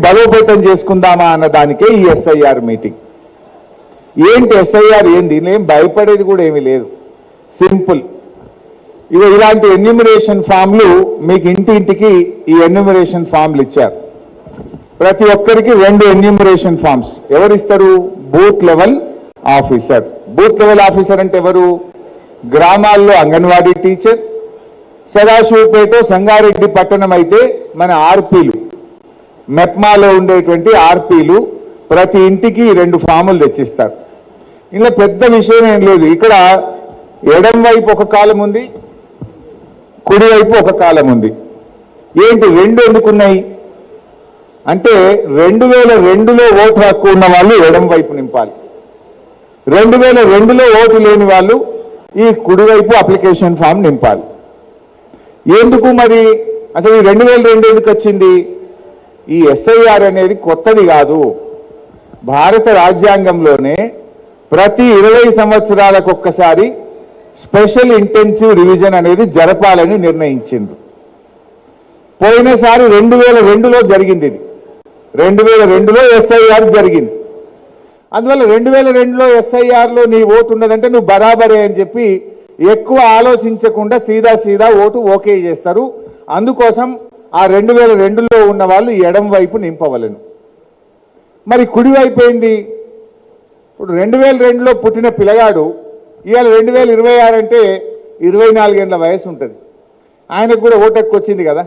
బలోపేతం చేసుకుందామా అన్న దానికే ఈ ఎస్ఐఆర్ మీటింగ్. ఏంటి ఎస్ఐఆర్ ఏంది? ఏం భయపడేది కూడా ఏమీ లేదు, సింపుల్. ఇలాంటి ఎన్యూమరేషన్ ఫామ్లు మీకు ఇంటింటికి ఈ ఎన్యూమరేషన్ ఫామ్లు ఇచ్చారు. ప్రతి ఒక్కరికి 2 ఎన్యూమరేషన్ ఫామ్స్ ఎవరిస్తారు? Booth level officer. Booth level officer అంటే ఎవరు? గ్రామాల్లో అంగన్వాడీ టీచర్, సదాశివపేట సంగారెడ్డి పట్టణం అయితే మన ఆర్పీలు, మెప్మాలో ఉండేటువంటి ఆర్పీలు ప్రతి ఇంటికి 2 ఫాములు తెచ్చిస్తారు. ఇలా పెద్ద విషయం ఏం లేదు. ఇక్కడ ఎడం వైపు ఒక కాలం ఉంది, కుడివైపు ఒక కాలం ఉంది. ఏంటి 2 ఎందుకున్నాయి అంటే 2002లో ఓటు హక్కు ఉన్న వాళ్ళు ఎడం వైపు నింపాలి, 2002లో ఓటు లేని వాళ్ళు ఈ కుడివైపు అప్లికేషన్ ఫామ్ నింపాలి. ఎందుకు మరి అసలు ఈ 2002 ఎందుకు వచ్చింది? ఈ ఎస్ఐఆర్ అనేది కొత్తది కాదు. భారత రాజ్యాంగంలోనే ప్రతి 20 సంవత్సరాలకు ఒక్కసారి స్పెషల్ ఇంటెన్సివ్ రివిజన్ అనేది జరపాలని నిర్ణయించింది. పోయినసారి 2002లో జరిగింది. ఇది 2002లో ఎస్ఐఆర్ జరిగింది. అందువల్ల 2002లో ఎస్ఐఆర్లో నీ ఓటు ఉన్నదంటే నువ్వు బరాబరే అని చెప్పి ఎక్కువ ఆలోచించకుండా సీదా ఓటు ఓకే చేస్తారు. అందుకోసం ఆ 2002లో ఉన్న వాళ్ళు ఎడం వైపు నింపవలను. మరి కుడివైపు ఏంది? ఇప్పుడు 2002లో పుట్టిన పిల్లగాడు ఇవాళ 2026 అంటే 24 ఏళ్ళ వయసు ఉంటుంది. ఆయనకు కూడా ఓటు హక్కు వచ్చింది కదా,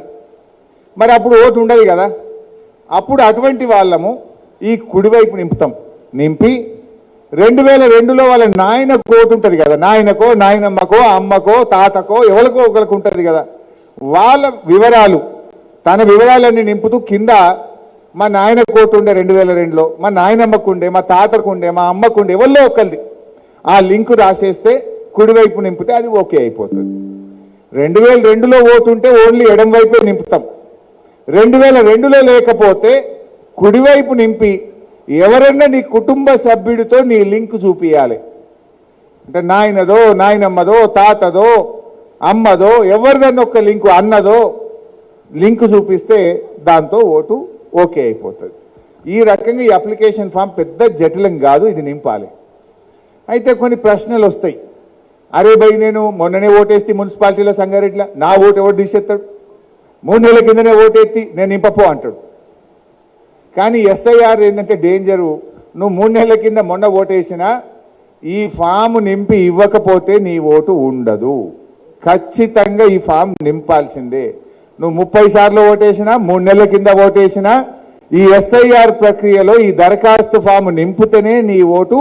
మరి అప్పుడు ఓటు ఉండదు కదా. అప్పుడు అటువంటి వాళ్ళము ఈ కుడివైపు నింపుతాం. నింపి 2002లో వాళ్ళ నాయనకు ఓటు ఉంటుంది కదా, నాయనకో నాయనమ్మకో అమ్మకో తాతకో ఎవరికో ఒకరికి ఉంటుంది కదా, వాళ్ళ వివరాలు తన వివరాలన్నీ నింపుతూ కింద మా నాయనకు ఓటు ఉండే 2002లో, మా నాయనమ్మకు ఉండే, మా తాతకు ఉండే, మా అమ్మకు ఉండే, ఎవరిలో ఒకరిది ఆ లింకు రాసేస్తే కుడివైపు నింపితే అది ఓకే అయిపోతుంది. 2002లో ఓటు ఉంటే ఓన్లీ ఎడం వైపే నింపుతాం. 2002లో లేకపోతే కుడివైపు నింపి ఎవరన్నా నీ కుటుంబ సభ్యుడితో నీ లింక్ చూపియాలి. అంటే నాయనదో నాయనమ్మదో తాతదో అమ్మదో ఎవరిదన్నా ఒక లింకు, అన్నదో లింకు చూపిస్తే దాంతో ఓటు ఓకే అయిపోతుంది. ఈ రకంగా ఈ అప్లికేషన్ ఫామ్ పెద్ద జటిలం కాదు, ఇది నింపాలి. అయితే కొన్ని ప్రశ్నలు వస్తాయి. అరే భయ్, నేను మొన్ననే ఓటేస్తే మున్సిపాలిటీలో సంగారెడ్డిలో నా ఓటు ఎవరు తీసేస్తాడు? 3 నెలల కిందనే ఓటెత్తి నేను నింపపో అంటాడు. కానీ ఎస్ఐఆర్ ఏంటంటే డేంజరు. నువ్వు 3 నెలల కింద మొన్న ఓటేసినా ఈ ఫామ్ నింపి ఇవ్వకపోతే నీ ఓటు ఉండదు. ఖచ్చితంగా ఈ ఫామ్ నింపాల్సిందే. నువ్వు 30 సార్లు ఓటేసినా 3 నెలల కింద ఓటేసినా ఈ ఎస్ఐఆర్ ప్రక్రియలో ఈ దరఖాస్తు ఫామ్ నింపితేనే నీ ఓటు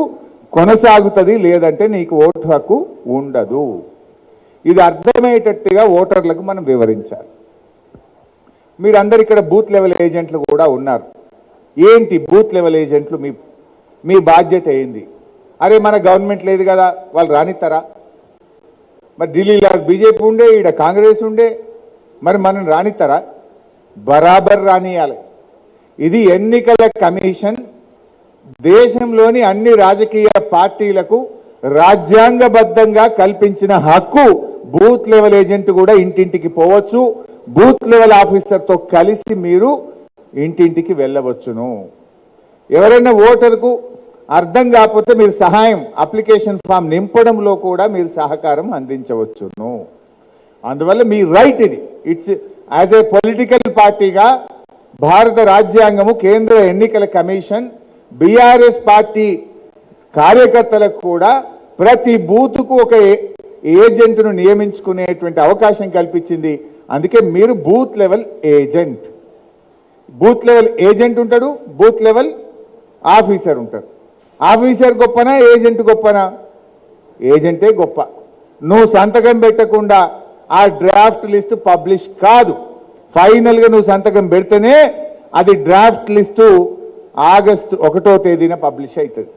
కొనసాగుతుంది, లేదంటే నీకు ఓటు హక్కు ఉండదు. ఇది అర్థమయ్యేటట్టుగా ఓటర్లకు మనం వివరించాలి. మీరందరూ ఇక్కడ బూత్ లెవెల్ ఏజెంట్లు కూడా ఉన్నారు. ఏంటి బూత్ లెవెల్ ఏజెంట్లు మీ బాధ్యత ఏంది? అరే మన గవర్నమెంట్ లేదు కదా, వాళ్ళు రానిస్తారా? మరి ఢిల్లీలో బీజేపీ ఉండే, ఈడ కాంగ్రెస్ ఉండే, మరి మనం రానిస్తారా? బరాబర్ రానియాలి. ఇది ఎన్నికల కమిషన్ దేశంలోని అన్ని రాజకీయ పార్టీలకు రాజ్యాంగబద్ధంగా కల్పించిన హక్కు. బూత్ లెవెల్ ఏజెంట్ కూడా ఇంటింటికి పోవచ్చు, బూత్ లెవెల్ ఆఫీసర్తో కలిసి మీరు ఇంటింటికి వెళ్ళవచ్చును. ఎవరైనా ఓటర్కు అర్థం కాకపోతే మీరు సహాయం అప్లికేషన్ ఫామ్ నింపడంలో కూడా మీరు సహకారం అందించవచ్చును. అందువల్ల మీ రైట్ ఇది. ఇట్స్ యాజ్ ఏ పొలిటికల్ పార్టీగా భారత రాజ్యాంగము, కేంద్ర ఎన్నికల కమిషన్, బీఆర్ఎస్ పార్టీ కార్యకర్తలకు కూడా ప్రతి బూత్కు ఒక ఏజెంట్ను నియమించుకునేటువంటి అవకాశం కల్పించింది. అందుకే మీరు booth level agent. Booth level agent ఉంటాడు, బూత్ లెవెల్ ఆఫీసర్ ఉంటాడు. ఆఫీసర్ గొప్పనా ఏజెంట్ గొప్పనా? ఏజెంటే గొప్ప. నువ్వు సంతకం పెట్టకుండా ఆ డ్రాఫ్ట్ లిస్ట్ పబ్లిష్ కాదు. ఫైనల్గా నువ్వు సంతకం పెడితేనే అది డ్రాఫ్ట్ లిస్టు ఆగస్టు 1వ తేదీన పబ్లిష్ అవుతుంది.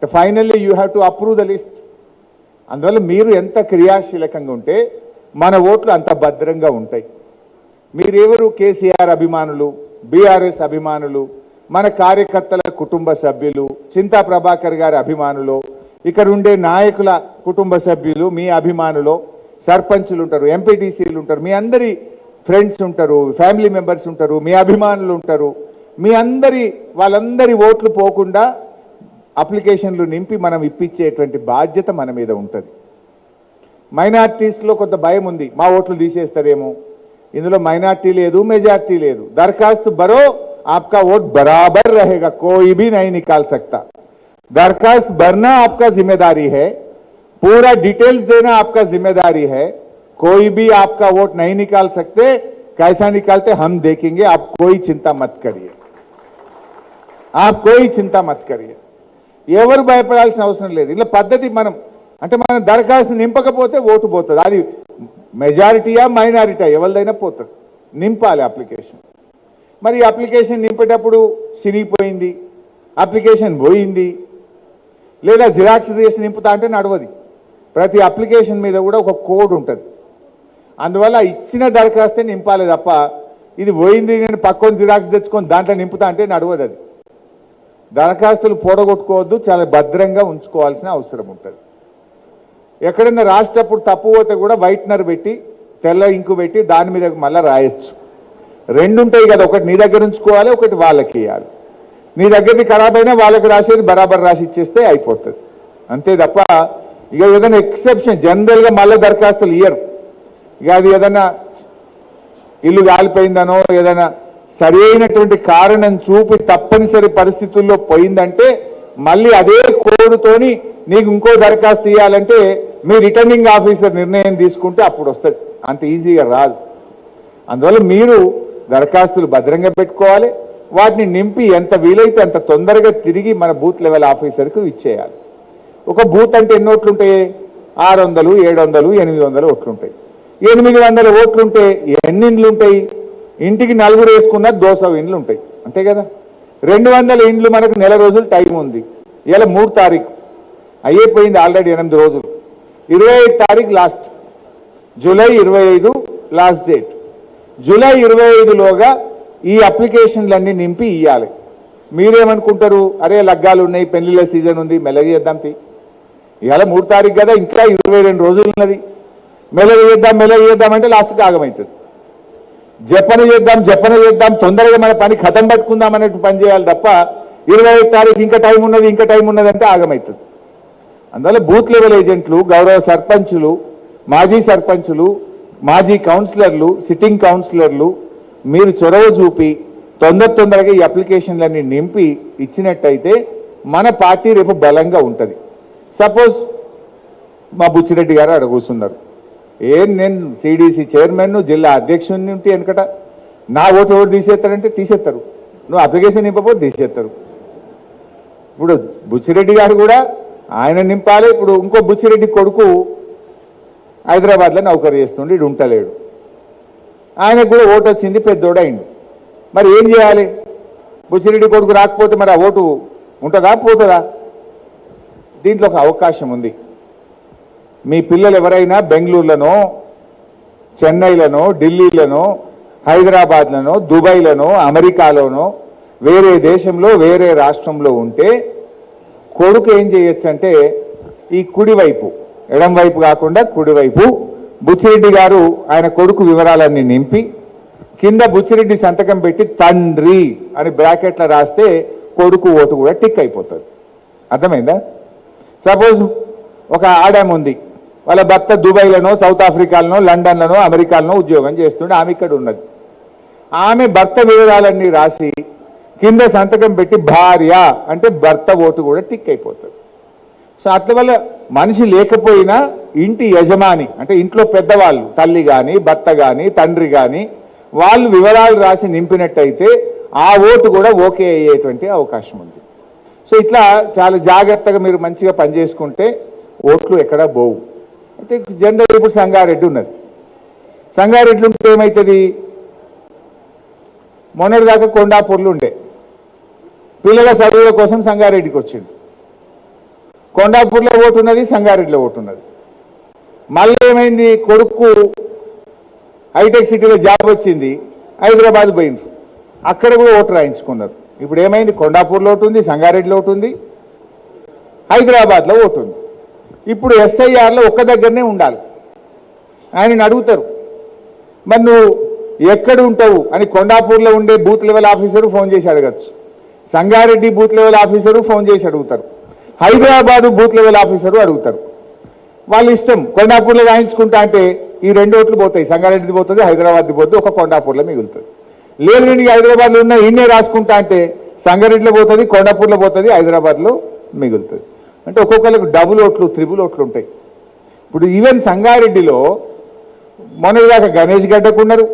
Finally you have to approve the list. అందువల్ల మీరు ఎంత క్రియాశీలకంగా ఉంటే మన ఓట్లు అంత భద్రంగా ఉంటాయి. మీరెవరు? కేసీఆర్ అభిమానులు, బీఆర్ఎస్ అభిమానులు, మన కార్యకర్తల కుటుంబ సభ్యులు, చింతా ప్రభాకర్ గారి అభిమానులు, ఇక్కడ ఉండే నాయకుల కుటుంబ సభ్యులు, మీ అభిమానులు, సర్పంచులు ఉంటారు, ఎంపీటీసీలు ఉంటారు, మీ అందరి ఫ్రెండ్స్ ఉంటారు, ఫ్యామిలీ మెంబర్స్ ఉంటారు, మీ అభిమానులు ఉంటారు. మీ వాళ్ళందరి ఓట్లు పోకుండా అప్లికేషన్లు నింపి మనం ఇప్పించేటువంటి బాధ్యత మన మీద ఉంటుంది. మైనార్టీస్లో కొంత భయం ఉంది, మా ఓట్లు తీసేస్తారేమో. ఇందులో మైనార్టీ లేదు, మెజార్టీ లేదు. దరఖాస్తు భరో, आपका वोट बराबर रहेगा, कोई भी नहीं निकाल सकता. दरखास्त भरना आपका जिम्मेदारी है, पूरा डिटेल्स देना आपका जिम्मेदारी है. कोई भी आपका वोट नहीं निकाल सकते. कैसा निकालते हम देखेंगे. आप कोई चिंता मत करिए, आप कोई चिंता मत करिए. ఎవరు భయపడాల్సిన అవసరం లేదు. ఇలా పద్ధతి మనం దరఖాస్తు నింపకపోతే ఓటు పోతుంది. అది మెజారిటీయా మైనారిటీ ఎవరిదైనా పోతుంది. నింపాలి అప్లికేషన్. మరి అప్లికేషన్ నింపేటప్పుడు సిరిగిపోయింది, అప్లికేషన్ పోయింది, లేదా జిరాక్స్ చేసి నింపుతా అంటే నడవది. ప్రతి అప్లికేషన్ మీద కూడా ఒక కోడ్ ఉంటుంది. అందువల్ల ఇచ్చిన దరఖాస్తే నింపాలి తప్ప ఇది పోయింది నేను పక్కన జిరాక్స్ తెచ్చుకొని దాంట్లో నింపుతా అంటే నడవదు. అది దరఖాస్తులు పోడగొట్టుకోవద్దు, చాలా భద్రంగా ఉంచుకోవాల్సిన అవసరం ఉంటుంది. ఎక్కడైనా రాసేటప్పుడు తప్పు పోతే కూడా వైట్నర్ పెట్టి తెల్ల ఇంకు పెట్టి దాని మీద మళ్ళీ రాయొచ్చు. రెండు ఉంటాయి కదా, ఒకటి నీ దగ్గర ఉంచుకోవాలి, ఒకటి వాళ్ళకి ఇవ్వాలి. నీ దగ్గరది ఖరాబ్ అయినా వాళ్ళకి రాసేది బరాబర్ రాసి ఇచ్చేస్తే అయిపోతుంది. అంతే తప్ప ఇక ఏదైనా ఎక్సెప్షన్ జనరల్గా మళ్ళీ దరఖాస్తులు ఇయ్యరు. ఇక అది ఏదైనా ఇల్లు కాలిపోయిందనో ఏదైనా సరి అయినటువంటి కారణం చూపి తప్పనిసరి పరిస్థితుల్లో పోయిందంటే మళ్ళీ అదే కోడుతోని నీకు ఇంకో దరఖాస్తు ఇవ్వాలంటే మీ రిటర్నింగ్ ఆఫీసర్ నిర్ణయం తీసుకుంటే అప్పుడు వస్తుంది. అంత ఈజీగా రాదు. అందువల్ల మీరు దరఖాస్తులు భద్రంగా పెట్టుకోవాలి. వాటిని నింపి ఎంత వీలైతే అంత తొందరగా తిరిగి మన బూత్ లెవెల్ ఆఫీసర్కు ఇచ్చేయాలి. ఒక బూత్ అంటే ఎన్ని ఓట్లు ఉంటాయి? 600, 700, 800 ఓట్లు ఉంటాయి. 800 ఓట్లుంటే ఎన్ని ఇండ్లు ఉంటాయి? ఇంటికి 4 వేసుకున్న 200 ఇండ్లు ఉంటాయి. అంతే కదా. 200 ఇండ్లు మనకు నెల రోజులు టైం ఉంది. ఇలా 3 తారీఖు అయిపోయింది, ఆల్రెడీ 8 రోజులు. 25 తారీఖు last, July 25 last date. July 25లోగా ఈ అప్లికేషన్లన్నీ నింపి ఇవ్వాలి. మీరేమనుకుంటారు, అరే లగ్గాలు ఉన్నాయి, పెళ్లిళ్ళ సీజన్ ఉంది, మెల్లగా చేద్దాం. ఇవాళ 3 తారీఖు కదా, ఇంకా 22 రోజులు ఉన్నది. మెల్లగా చేద్దాం అంటే లాస్ట్కి ఆగమవుతుంది. జపన చేద్దాం తొందరగా మన పని ఖతం పట్టుకుందాం అన్నట్టు పని చేయాలి తప్ప 25 తారీఖు ఇంకా టైం ఉన్నది అంటే ఆగమవుతుంది. అందువల్ల బూత్ లెవెల్ ఏజెంట్లు, గౌరవ సర్పంచులు, మాజీ సర్పంచులు, మాజీ కౌన్సిలర్లు, సిట్టింగ్ కౌన్సిలర్లు మీరు చొరవ చూపి తొందరగా ఈ అప్లికేషన్లన్నీ నింపి ఇచ్చినట్టయితే మన పార్టీ రేపు బలంగా ఉంటుంది. సపోజ్ మా బుచ్చిరెడ్డి గారు అక్కడ కూర్చున్నారు. నేను సిడిసి చైర్మన్, జిల్లా అధ్యక్షుడిని ఉంటే వెనకట నా ఓటు ఎవరు తీసేస్తారంటే తీసేస్తారు. నువ్వు అప్లికేషన్ నింపకపోతే తీసేస్తారు. ఇప్పుడు బుచ్చిరెడ్డి గారు కూడా ఆయన నింపాలి. ఇప్పుడు ఇంకో బుచ్చిరెడ్డి కొడుకు హైదరాబాద్లో నౌకరీ చేస్తుండే, ఇడు ఉంటలేడు. ఆయనకు కూడా ఓటు వచ్చింది, పెద్దోడైంది. మరి ఏం చేయాలి? బుచ్చిరెడ్డి కొడుకు రాకపోతే మరి ఆ ఓటు ఉంటుందా పోతుందా? దీంట్లో ఒక అవకాశం ఉంది. మీ పిల్లలు ఎవరైనా బెంగళూరులోనో, చెన్నైలోనో, ఢిల్లీలోనో, హైదరాబాద్లోనో, దుబాయ్లోనో, అమెరికాలోనో, వేరే దేశంలో, వేరే రాష్ట్రంలో ఉంటే కొడుకు ఏం చేయొచ్చు అంటే ఈ కుడివైపు, ఎడం వైపు కాకుండా కుడివైపు బుచ్చిరెడ్డి గారు ఆయన కొడుకు వివరాలన్నీ నింపి కింద బుచ్చిరెడ్డి సంతకం పెట్టి తండ్రి అని బ్రాకెట్లో రాస్తే కొడుకు ఓటు కూడా టిక్ అయిపోతుంది. అర్థమైందా? సపోజ్ ఒక ఆడాము ఉంది, వాళ్ళ భర్త దుబాయ్లోనో, సౌత్ ఆఫ్రికాలోనో, లండన్లోనో, అమెరికాలోనో ఉద్యోగం చేస్తుండే, ఆమె ఇక్కడ ఉన్నది. ఆమె భర్త వివరాలన్నీ రాసి కింద సంతకం పెట్టి భార్య అంటే భర్త ఓటు కూడా టిక్ అయిపోతుంది. సో అట్ల వల్ల మనిషి లేకపోయినా ఇంటి యజమాని అంటే ఇంట్లో పెద్దవాళ్ళు, తల్లి కానీ, భర్త కానీ, తండ్రి కానీ, వాళ్ళు వివరాలు రాసి నింపినట్టయితే ఆ ఓటు కూడా ఓకే అయ్యేటువంటి అవకాశం ఉంది. సో ఇట్లా చాలా జాగ్రత్తగా మీరు మంచిగా పనిచేసుకుంటే ఓట్లు ఎక్కడా పోవు. అయితే జనరల్ ఇప్పుడు సంగారెడ్డి ఉన్నది. సంగారెడ్డి ఉంటే ఏమవుతుంది? మొన్నటిదాకా కొండాపూర్లు ఉండే, పిల్లల చదువుల కోసం సంగారెడ్డికి వచ్చింది. కొండాపూర్లో ఓటు ఉన్నది, సంగారెడ్డిలో ఓటు ఉన్నది. మళ్ళీ ఏమైంది? కొడుకు హైటెక్ సిటీలో జాబ్ వచ్చింది, హైదరాబాద్ పోయింది, అక్కడ కూడా ఓటు రాయించుకున్నారు. ఇప్పుడు ఏమైంది? కొండాపూర్లో ఓటు ఉంది, సంగారెడ్డిలో ఓటు ఉంది, హైదరాబాద్లో ఓటు ఉంది. ఇప్పుడు ఎస్ఐఆర్లో ఒక్క దగ్గరనే ఉండాలి. ఆయనని అడుగుతారు, మరి నువ్వు ఎక్కడ ఉంటావు అని కొండాపూర్లో ఉండే బూత్ లెవెల్ ఆఫీసరు ఫోన్ చేసి అడగచ్చు, Sangareddy booth level officer phone చేసి అడుగుతారు, హైదరాబాదు బూత్ లెవెల్ ఆఫీసరు అడుగుతారు. వాళ్ళ ఇష్టం. కొండాపూర్లో రాయించుకుంటా అంటే ఈ 2 ఓట్లు పోతాయి, సంగారెడ్డి పోతుంది, హైదరాబాద్ పోతుంది, ఒక కొండాపూర్లో మిగులుతుంది. లేదు నేను హైదరాబాద్లో ఉన్న ఇన్నే రాసుకుంటా అంటే సంగారెడ్డిలో పోతుంది, కొండాపూర్లో పోతుంది, హైదరాబాద్లో మిగులుతుంది. అంటే ఒక్కొక్కరికి డబుల్ ఓట్లు, త్రిబుల్ ఓట్లు ఉంటాయి. ఇప్పుడు ఈవెన్ సంగారెడ్డిలో మొన్నటిదాకా గణేష్ గడ్డకున్నారు,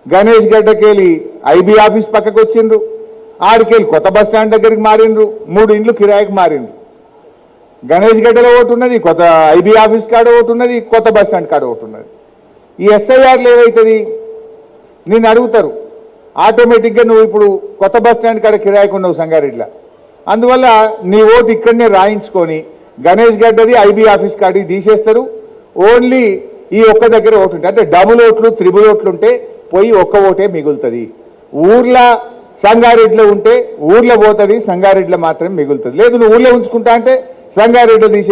గణేష్ గడ్డకెళ్ళి ఐబీ ఆఫీస్ పక్కకు వచ్చిండ్రు, ఆడికెళ్ళి కొత్త బస్ స్టాండ్ దగ్గరికి మారిండ్రు, 3 ఇండ్లు కిరాయికి మారిండ్రు. గణేష్ గడ్డలో ఒకటి ఉన్నది, కొత్త ఐబీ ఆఫీస్ కాడ ఒకటి ఉన్నది, కొత్త బస్ స్టాండ్ కాడ ఒకటి ఉన్నది. ఈ ఎస్ఐఆర్లు ఏమవుతుంది నేను అడుగుతారు, ఆటోమేటిక్గా నువ్వు ఇప్పుడు కొత్త బస్ స్టాండ్ కాడ కిరాయికి ఉన్నావు సంగారెడ్డిలో, అందువల్ల నీ ఓటు ఇక్కడనే రాయించుకొని గణేష్ గడ్డది ఐబీ ఆఫీస్ కాడికి తీసేస్తారు. ఓన్లీ ఈ ఒక్క దగ్గర ఓటు ఉంటుంది. అంటే డబుల్ ఓట్లు, త్రిబుల్ ఓట్లు ఉంటే పోయి ఒక్క ఓటే మిగులుతుంది. ఊర్లో సంగారెడ్డిలో ఉంటే ఊర్లో పోతుంది, సంగారెడ్డిలో మాత్రమే మిగులుతుంది. లేదు నువ్వు ఊర్లో ఉంచుకుంటా అంటే సంగారెడ్డిలో తీసే